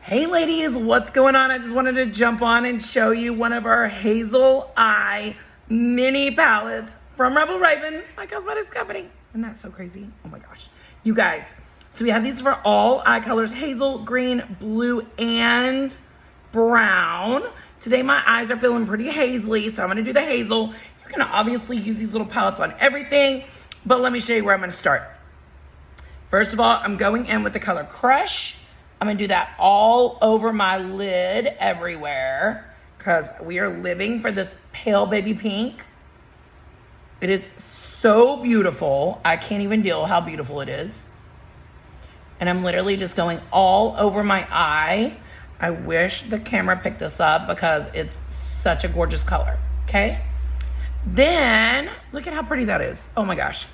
Hey ladies, what's going on? I just wanted to jump on and show you one of our Hazel Eye mini palettes from Rebel Raven, my cosmetics company. Isn't that so crazy? Oh my gosh. You guys, so we have these for all eye colors, hazel, green, blue, and brown. Today my eyes are feeling pretty hazily, so I'm gonna do the hazel. You can obviously use these little palettes on everything, but let me show you where I'm gonna start. First of all, I'm going in with the color Crush. I'm gonna do that all over my lid everywhere because we are living for this pale baby pink. It is so beautiful. I can't even deal how beautiful it is. And I'm literally just going all over my eye. I wish the camera picked this up because it's such a gorgeous color, okay? Then, look at how pretty that is. Oh my gosh.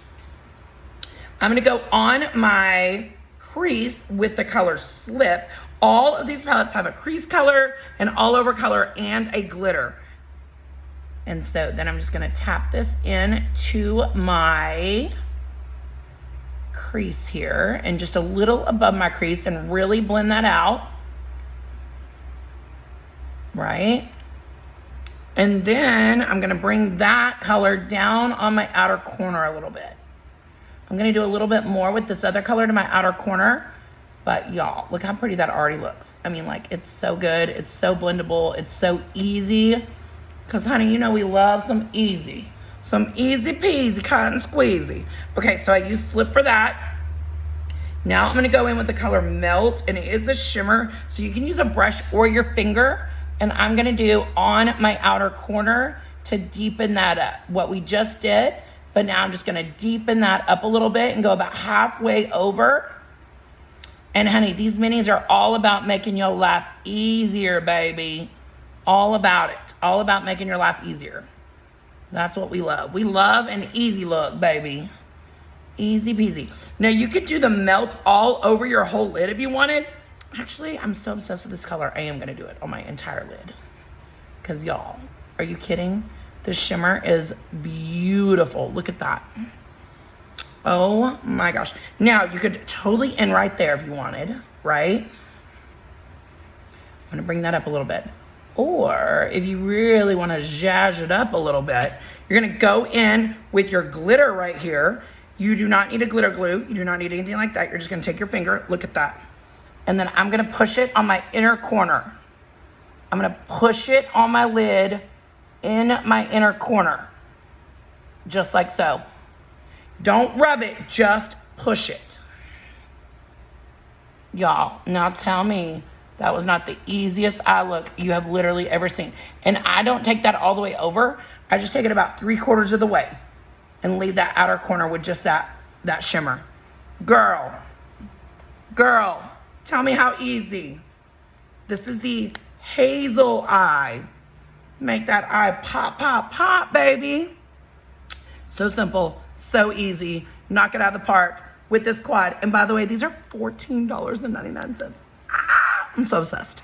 I'm gonna go on my crease with the color Slip. All of these palettes have a crease color, an all over color, and a glitter. And so then I'm just gonna tap this in to my crease here and just a little above my crease and really blend that out, right? And then I'm gonna bring that color down on my outer corner a little bit. I'm gonna do a little bit more with this other color to my outer corner, but y'all, look how pretty that already looks. I mean, like, it's so good, it's so blendable, it's so easy, because honey, you know we love some easy peasy cotton squeezy. Okay, so I use Slip for that. Now I'm gonna go in with the color Melt, and it is a shimmer, so you can use a brush or your finger, and I'm gonna do on my outer corner to deepen that up, what we just did. But now I'm just gonna deepen that up a little bit and go about halfway over. And honey, these minis are all about making your life easier, baby. All about it. All about making your life easier. That's what we love. We love an easy look, baby. Easy peasy. Now you could do the Melt all over your whole lid if you wanted. Actually, I'm so obsessed with this color. I am gonna do it on my entire lid. Cause y'all, are you kidding? The shimmer is beautiful. Look at that. Oh my gosh. Now you could totally end right there if you wanted, right? I'm gonna bring that up a little bit. Or if you really wanna zhazz it up a little bit, you're gonna go in with your glitter right here. You do not need a glitter glue. You do not need anything like that. You're just gonna take your finger, look at that. And then I'm gonna push it on my inner corner. I'm gonna push it on my lid in my inner corner, just like so. Don't rub it, just push it. Y'all, now tell me that was not the easiest eye look you have literally ever seen. And I don't take that all the way over. I just take it about 3/4 of the way and leave that outer corner with just that shimmer. Girl, tell me how easy. This is the Hazel Eye. Make that eye pop, pop, pop, baby. So simple, so easy. Knock it out of the park with this quad. And by the way, these are $14.99. I'm so obsessed.